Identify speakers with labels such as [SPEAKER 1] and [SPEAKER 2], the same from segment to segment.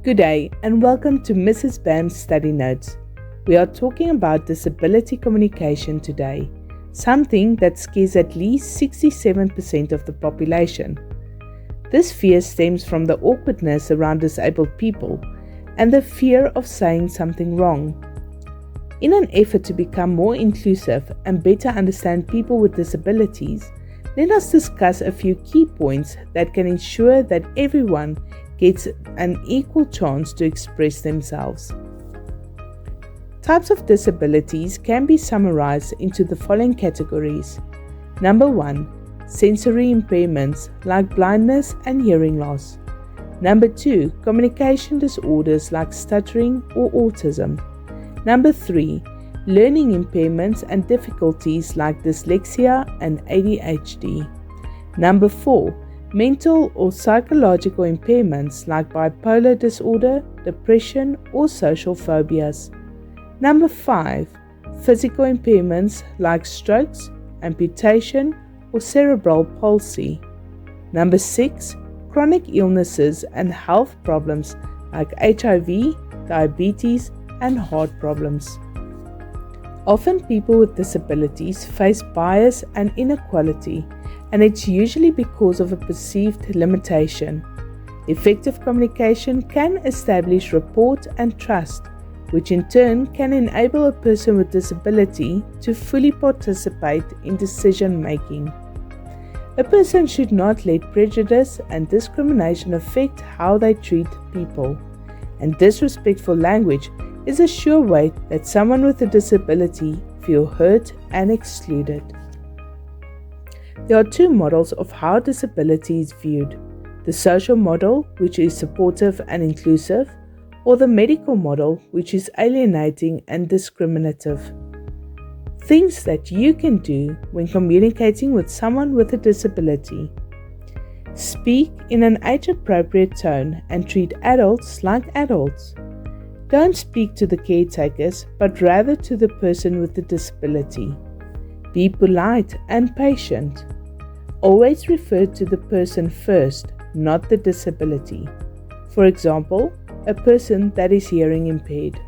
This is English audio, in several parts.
[SPEAKER 1] Good day and welcome to Mrs. Bam's Study Notes. We are talking about disability communication today, something that scares at least 67% of the population. This fear stems from the awkwardness around disabled people and the fear of saying something wrong. In an effort to become more inclusive and better understand people with disabilities, let us discuss a few key points that can ensure that everyone gets an equal chance to express themselves. Types of disabilities can be summarized into the following categories. Number 1, sensory impairments like blindness and hearing loss. Number 2, communication disorders like stuttering or autism. Number 3, learning impairments and difficulties like dyslexia and ADHD. Number 4, mental or psychological impairments like bipolar disorder, depression, or social phobias. Number 5, physical impairments like strokes, amputation, or cerebral palsy. Number 6, chronic illnesses and health problems like HIV, diabetes, and heart problems. Often people with disabilities face bias and inequality, and it's usually because of a perceived limitation. Effective communication can establish rapport and trust, which in turn can enable a person with disability to fully participate in decision making. A person should not let prejudice and discrimination affect how they treat people, and disrespectful language is a sure way that someone with a disability feel hurt and excluded. There are two models of how disability is viewed: the social model, which is supportive and inclusive, or the medical model, which is alienating and discriminative. Things that you can do when communicating with someone with a disability. Speak in an age-appropriate tone and treat adults like adults. Don't speak to the caretakers, but rather to the person with the disability. Be polite and patient. Always refer to the person first, not the disability. For example, a person that is hearing impaired.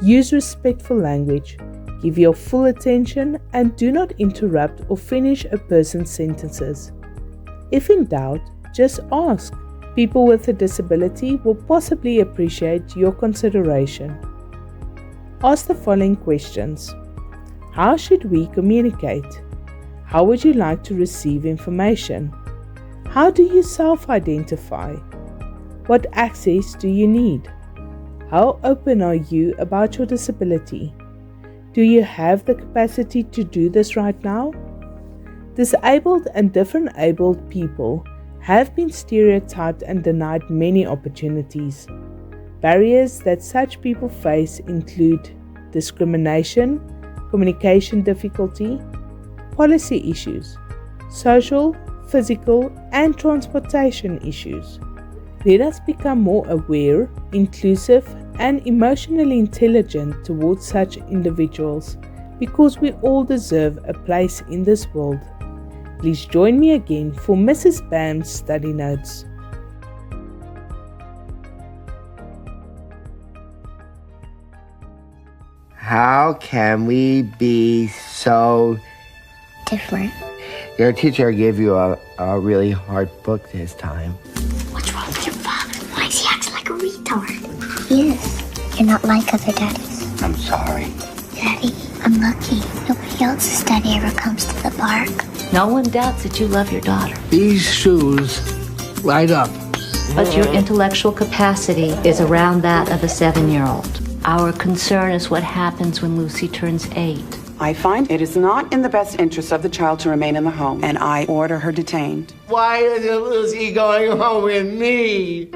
[SPEAKER 1] Use respectful language. Give your full attention and do not interrupt or finish a person's sentences. If in doubt, just ask. People with a disability will possibly appreciate your consideration. Ask the following questions. How should we communicate? How would you like to receive information? How do you self-identify? What access do you need? How open are you about your disability? Do you have the capacity to do this right now? Disabled and different abled people have been stereotyped and denied many opportunities. Barriers that such people face include discrimination, communication difficulty, policy issues, social, physical, and transportation issues. Let us become more aware, inclusive, and emotionally intelligent towards such individuals, because we all deserve a place in this world. Please join me again for Mrs. Bam's Study Notes.
[SPEAKER 2] How can we be so
[SPEAKER 3] different?
[SPEAKER 2] Your teacher gave you a really hard book this time.
[SPEAKER 3] What's wrong with your father? Why is he acting like a retard? He is. You're not like other daddies.
[SPEAKER 2] I'm sorry.
[SPEAKER 3] Daddy, I'm lucky. Nobody else's daddy ever comes to the park.
[SPEAKER 4] No one doubts that you love your daughter.
[SPEAKER 5] These shoes light up.
[SPEAKER 4] But your intellectual capacity is around that of a 7-year-old. Our concern is what happens when Lucy turns 8.
[SPEAKER 6] I find it is not in the best interest of the child to remain in the home, and I order her detained.
[SPEAKER 2] Why isn't Lucy going home with me?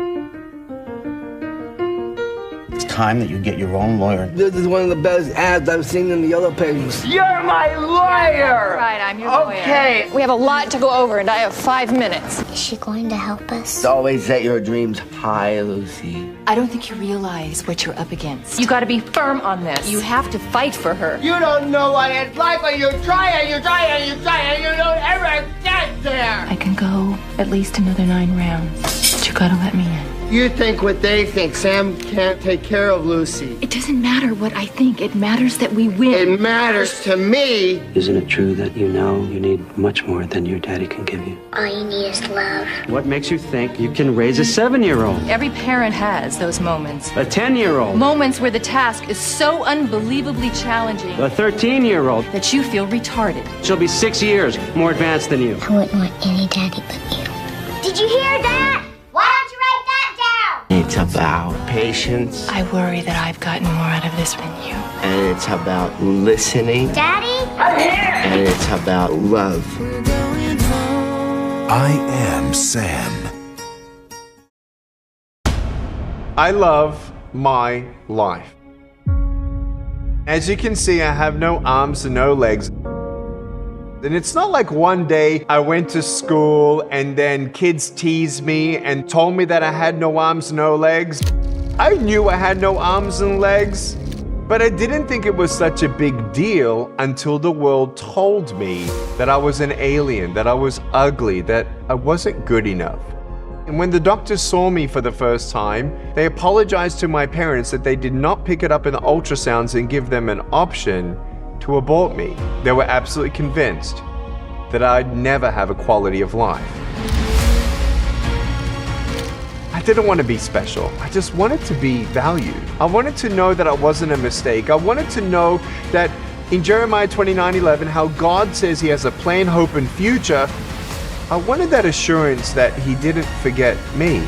[SPEAKER 7] It's time that you get your own lawyer.
[SPEAKER 5] This is one of the best ads I've seen in the Yellow Pages.
[SPEAKER 2] You're my lawyer!
[SPEAKER 8] Right, I'm your lawyer.
[SPEAKER 2] Okay.
[SPEAKER 8] We have a lot to go over, and I have 5 minutes.
[SPEAKER 3] Is she going to help us?
[SPEAKER 2] Always set your dreams high, Lucy.
[SPEAKER 9] I don't think you realize what you're up against.
[SPEAKER 8] You gotta be firm on this. You have to fight for her.
[SPEAKER 2] You don't know what it's like when you try and you try and you try and you don't ever get there.
[SPEAKER 9] I can go at least another 9 rounds, but you gotta let me in.
[SPEAKER 2] You think what they think. Sam can't take care of Lucy.
[SPEAKER 9] It doesn't matter what I think. It matters that we win.
[SPEAKER 2] It matters to me.
[SPEAKER 10] Isn't it true that you know you need much more than your daddy can give you?
[SPEAKER 3] All you need is love.
[SPEAKER 10] What makes you think you can raise a 7-year-old?
[SPEAKER 8] Every parent has those moments.
[SPEAKER 10] A 10-year-old?
[SPEAKER 8] Moments where the task is so unbelievably challenging
[SPEAKER 10] A 13-year-old?
[SPEAKER 8] that you feel retarded.
[SPEAKER 10] She'll be 6 years more advanced than you.
[SPEAKER 3] I wouldn't want any daddy but you. Did you hear that? Why don't you write that down?
[SPEAKER 2] It's about patience,
[SPEAKER 9] I worry that I've gotten more out of this than you.
[SPEAKER 2] and it's about listening,
[SPEAKER 3] Daddy?
[SPEAKER 2] and it's about love.
[SPEAKER 11] I am Sam.
[SPEAKER 12] I love my life. As you can see, I have no arms and no legs. And it's not like one day I went to school and then kids teased me and told me that I had no arms, no legs. I knew I had no arms and legs, but I didn't think it was such a big deal until the world told me that I was an alien, that I was ugly, that I wasn't good enough. And when the doctors saw me for the first time, they apologized to my parents that they did not pick it up in the ultrasounds and give them an option to abort me. They were absolutely convinced that I'd never have a quality of life. I didn't want to be special. I just wanted to be valued. I wanted to know that I wasn't a mistake. I wanted to know that in Jeremiah 29:11, how God says he has a plan, hope, and future. I wanted that assurance that he didn't forget me.